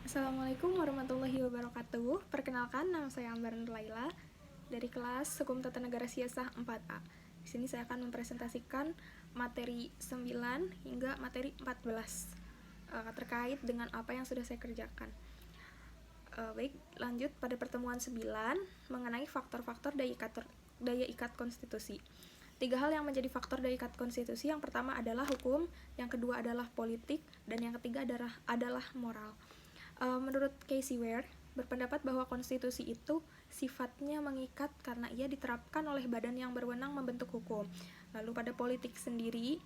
Assalamualaikum warahmatullahi wabarakatuh. Perkenalkan, nama saya Ambar Nur Laila dari kelas Hukum Tata Negara Siasah 4A. Di sini saya akan mempresentasikan materi 9 hingga materi 14 terkait dengan apa yang sudah saya kerjakan. Baik, lanjut pada pertemuan 9 mengenai faktor-faktor daya ikat konstitusi. 3 hal yang menjadi faktor daya ikat konstitusi. Yang pertama adalah hukum, yang kedua adalah politik, dan yang ketiga adalah moral. Menurut Casey Ware, berpendapat bahwa konstitusi itu sifatnya mengikat karena ia diterapkan oleh badan yang berwenang membentuk hukum. Lalu pada politik sendiri,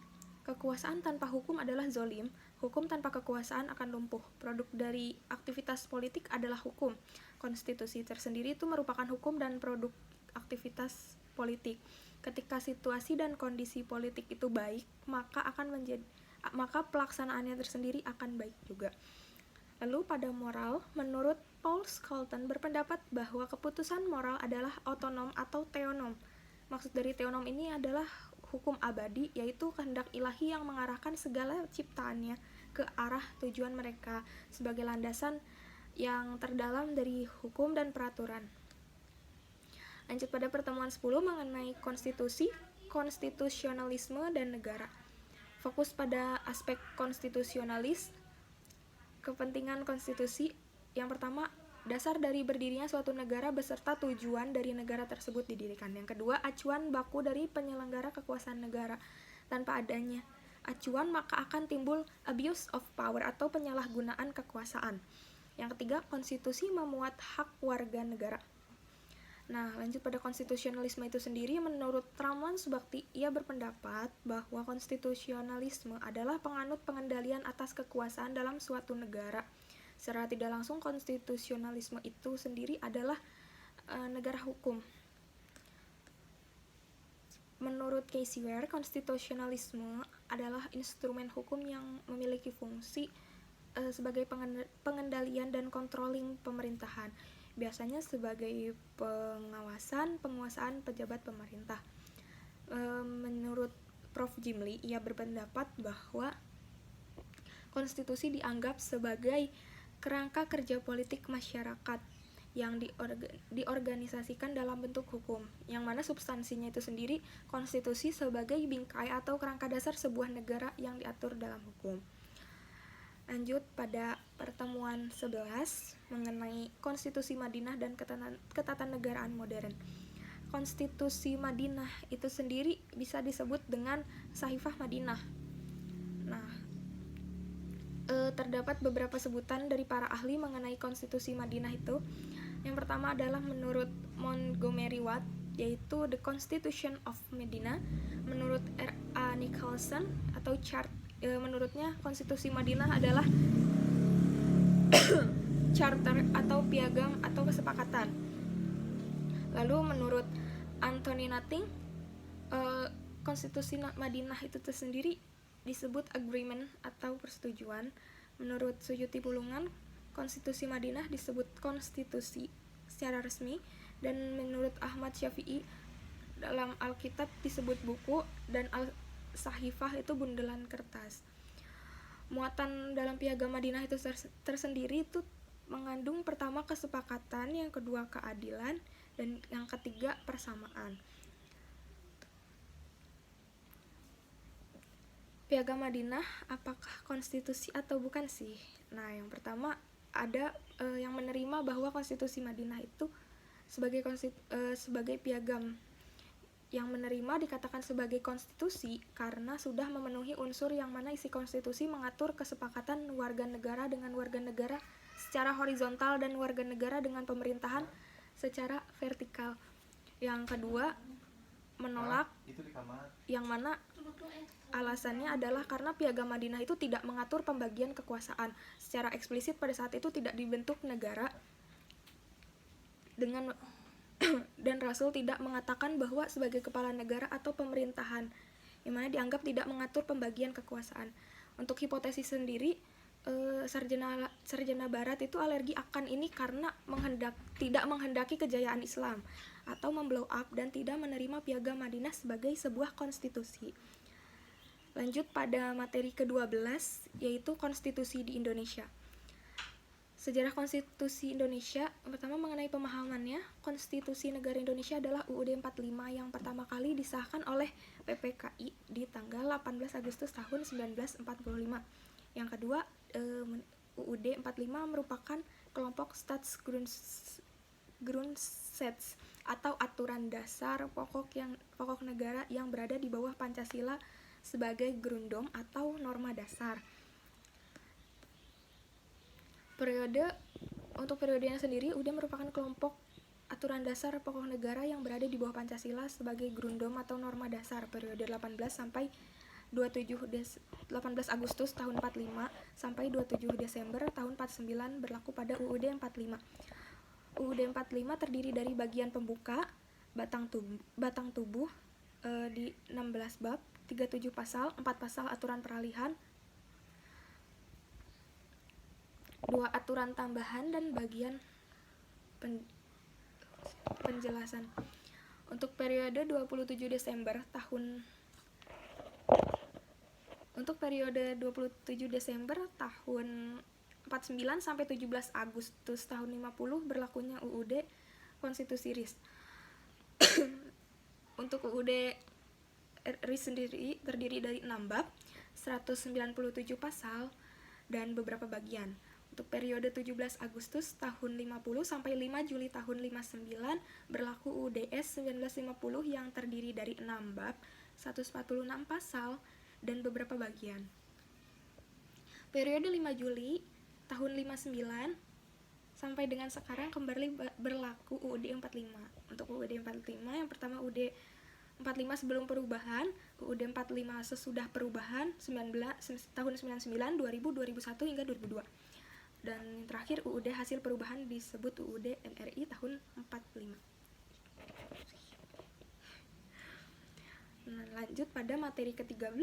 kekuasaan tanpa hukum adalah zolim, hukum tanpa kekuasaan akan lumpuh. Produk dari aktivitas politik adalah hukum. Konstitusi tersendiri itu merupakan hukum dan produk aktivitas politik. Ketika situasi dan kondisi politik itu baik, maka pelaksanaannya tersendiri akan baik juga. Lalu pada moral, menurut Paul Scholten berpendapat bahwa keputusan moral adalah otonom atau teonom. Maksud dari teonom ini adalah hukum abadi, yaitu kehendak ilahi yang mengarahkan segala ciptaannya ke arah tujuan mereka sebagai landasan yang terdalam dari hukum dan peraturan. Lanjut pada pertemuan 10 mengenai konstitusi, konstitusionalisme, dan negara. Fokus pada aspek konstitusionalis, kepentingan konstitusi. Yang pertama, dasar dari berdirinya suatu negara beserta tujuan dari negara tersebut didirikan. Yang kedua, acuan baku dari penyelenggara kekuasaan negara. Tanpa adanya acuan, maka akan timbul abuse of power atau penyalahgunaan kekuasaan. Yang ketiga, konstitusi memuat hak warga negara. Nah, lanjut pada konstitusionalisme itu sendiri, menurut Raman Subakti, ia berpendapat bahwa konstitusionalisme adalah penganut pengendalian atas kekuasaan dalam suatu negara. Secara tidak langsung, konstitusionalisme itu sendiri adalah negara hukum. Menurut Casey Ware, konstitusionalisme adalah instrumen hukum yang memiliki fungsi sebagai pengendalian dan controlling pemerintahan, biasanya sebagai penguasaan pejabat pemerintah. Menurut Prof. Jimli, ia berpendapat bahwa konstitusi dianggap sebagai kerangka kerja politik masyarakat yang diorganisasikan dalam bentuk hukum, yang mana substansinya itu sendiri konstitusi sebagai bingkai atau kerangka dasar sebuah negara yang diatur dalam hukum. Lanjut pada pertemuan 11 mengenai konstitusi Madinah dan ketatanegaraan modern. Konstitusi Madinah itu sendiri bisa disebut dengan Sahifah Madinah. Nah, terdapat beberapa sebutan dari para ahli mengenai konstitusi Madinah itu. Yang pertama adalah menurut Montgomery Watt, yaitu The Constitution of Medina. Menurut R.A. Nicholson atau menurutnya konstitusi Madinah adalah charter atau piagam atau kesepakatan. Lalu menurut Anthony Nutting, konstitusi Madinah itu tersendiri disebut agreement atau persetujuan. Menurut Suyuti Pulungan, konstitusi Madinah disebut konstitusi secara resmi, dan menurut Ahmad Syafi'i dalam Alkitab disebut buku, dan Sahifah itu bundelan kertas. Muatan dalam piagam Madinah itu tersendiri itu mengandung pertama kesepakatan, yang kedua keadilan, dan yang ketiga persamaan. Piagam Madinah apakah konstitusi atau bukan sih? Nah, yang pertama ada yang menerima bahwa konstitusi Madinah itu sebagai piagam. Yang menerima dikatakan sebagai konstitusi karena sudah memenuhi unsur yang mana isi konstitusi mengatur kesepakatan warga negara dengan warga negara secara horizontal dan warga negara dengan pemerintahan secara vertikal. Yang kedua, menolak, yang mana alasannya adalah karena piagam Madinah itu tidak mengatur pembagian kekuasaan secara eksplisit. Pada saat itu tidak dibentuk negara dengan dan Rasul tidak mengatakan bahwa sebagai kepala negara atau pemerintahan, yang mana dianggap tidak mengatur pembagian kekuasaan. Untuk hipotesis sendiri, sarjana barat itu alergi akan ini karena tidak menghendaki kejayaan Islam atau memblow up dan tidak menerima piagam Madinah sebagai sebuah konstitusi. Lanjut pada materi ke-12, yaitu konstitusi di Indonesia. Sejarah Konstitusi Indonesia. Yang pertama mengenai pemahamannya, Konstitusi Negara Indonesia adalah UUD 45 yang pertama kali disahkan oleh PPKI di tanggal 18 Agustus tahun 1945. Yang kedua, UUD 45 merupakan kelompok Staatsgrundgesetz atau aturan dasar pokok negara yang berada di bawah Pancasila sebagai grundom atau norma dasar. Untuk periodenya sendiri, UUD merupakan kelompok aturan dasar pokok negara yang berada di bawah Pancasila sebagai grundom atau norma dasar periode 18 Agustus tahun 45 sampai 27 Desember tahun 49 berlaku pada UUD 45. UUD 45 terdiri dari bagian pembuka, batang tubuh di 16 bab, 37 pasal, 4 pasal aturan peralihan, 2 aturan tambahan dan bagian penjelasan. Untuk periode 27 Desember tahun 49 sampai 17 Agustus tahun 50 berlakunya UUD Konstitusi RIS. Untuk UUD RIS sendiri terdiri dari 6 bab, 197 pasal dan beberapa bagian. Untuk periode 17 Agustus tahun 50 sampai 5 Juli tahun 59 berlaku UUDS 1950 yang terdiri dari 6 bab, 146 pasal dan beberapa bagian. Periode 5 Juli tahun 59 sampai dengan sekarang kembali berlaku UUD 45. Untuk UUD 45 yang pertama UUD 45 sebelum perubahan, UUD 45 sesudah perubahan tahun 99, 2000, 2001 hingga 2002. Dan yang terakhir UUD hasil perubahan disebut UUD NRI tahun 45. Nah, lanjut pada materi ke-13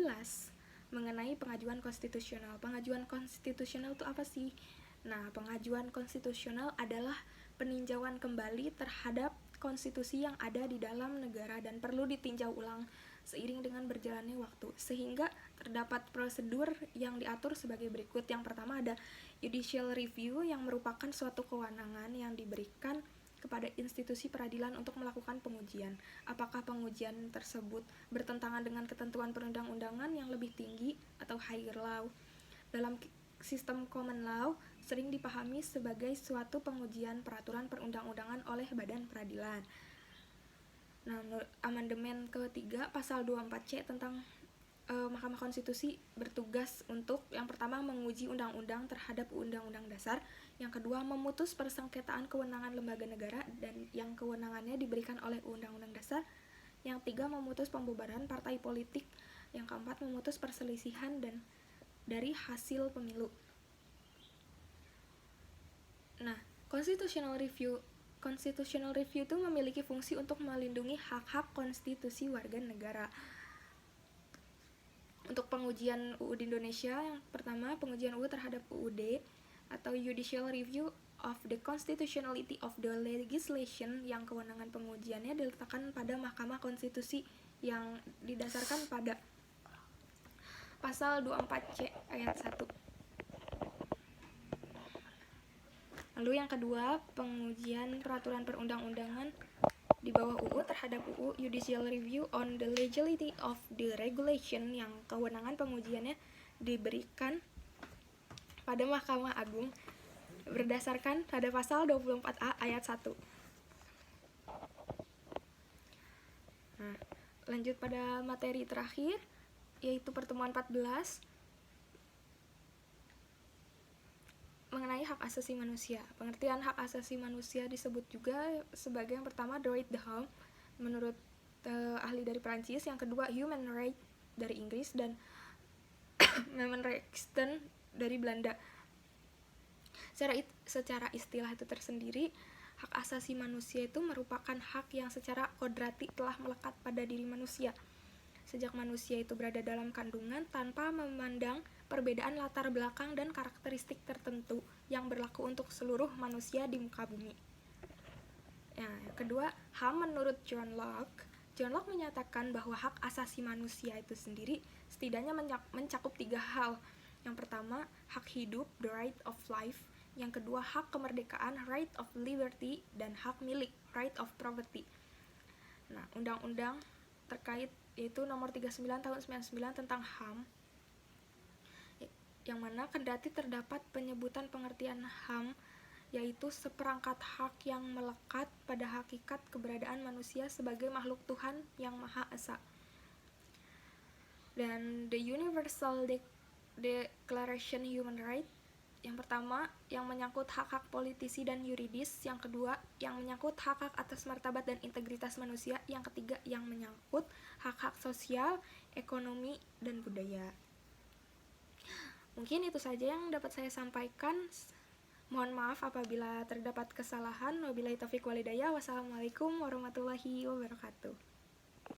mengenai pengajuan konstitusional. Pengajuan konstitusional itu apa sih? Nah, pengajuan konstitusional adalah peninjauan kembali terhadap konstitusi yang ada di dalam negara dan perlu ditinjau ulang seiring dengan berjalannya waktu, sehingga terdapat prosedur yang diatur sebagai berikut. Yang pertama ada judicial review yang merupakan suatu kewenangan yang diberikan kepada institusi peradilan untuk melakukan pengujian. Apakah pengujian tersebut bertentangan dengan ketentuan perundang-undangan yang lebih tinggi atau higher law? Dalam sistem common law sering dipahami sebagai suatu pengujian peraturan perundang-undangan oleh badan peradilan. Nah, amandemen ketiga pasal 24C tentang Mahkamah Konstitusi bertugas untuk yang pertama menguji undang-undang terhadap undang-undang dasar, yang kedua memutus persengketaan kewenangan lembaga negara dan yang kewenangannya diberikan oleh undang-undang dasar, yang ketiga memutus pembubaran partai politik, yang keempat memutus perselisihan dan dari hasil pemilu. Nah, constitutional review itu memiliki fungsi untuk melindungi hak-hak konstitusi warga negara. Untuk pengujian UUD Indonesia, yang pertama pengujian UUD terhadap UUD atau judicial review of the constitutionality of the legislation, yang kewenangan pengujiannya diletakkan pada Mahkamah Konstitusi yang didasarkan pada pasal 24C ayat 1. Lalu yang kedua, pengujian peraturan perundang-undangan di bawah UU terhadap UU Judicial Review on the Legality of the Regulation, yang kewenangan pengujiannya diberikan pada Mahkamah Agung berdasarkan pada pasal 24A ayat 1. Nah, lanjut pada materi terakhir yaitu pertemuan 14 mengenai hak asasi manusia. Pengertian hak asasi manusia disebut juga sebagai yang pertama droit de l'homme menurut ahli dari Prancis, yang kedua human right dari Inggris, dan mensenrechten dari Belanda. Secara istilah itu tersendiri, hak asasi manusia itu merupakan hak yang secara kodrati telah melekat pada diri manusia sejak manusia itu berada dalam kandungan, tanpa memandang perbedaan latar belakang dan karakteristik tertentu yang berlaku untuk seluruh manusia di muka bumi. Yang kedua, HAM menurut John Locke menyatakan bahwa hak asasi manusia itu sendiri setidaknya mencakup 3 hal. Yang pertama, hak hidup, the right of life. Yang kedua, hak kemerdekaan, right of liberty, dan hak milik, right of property. Nah, undang-undang terkait yaitu nomor 39 tahun 99 tentang HAM, yang mana kendati terdapat penyebutan pengertian HAM, yaitu seperangkat hak yang melekat pada hakikat keberadaan manusia sebagai makhluk Tuhan yang Maha Esa. Dan the Universal Declaration Human Rights, yang pertama yang menyangkut hak-hak politisi dan yuridis, yang kedua yang menyangkut hak-hak atas martabat dan integritas manusia, yang ketiga yang menyangkut hak-hak sosial, ekonomi, dan budaya. Mungkin itu saja yang dapat saya sampaikan. Mohon maaf apabila terdapat kesalahan. Wabillahi taufiq walhidayah. Wassalamualaikum warahmatullahi wabarakatuh.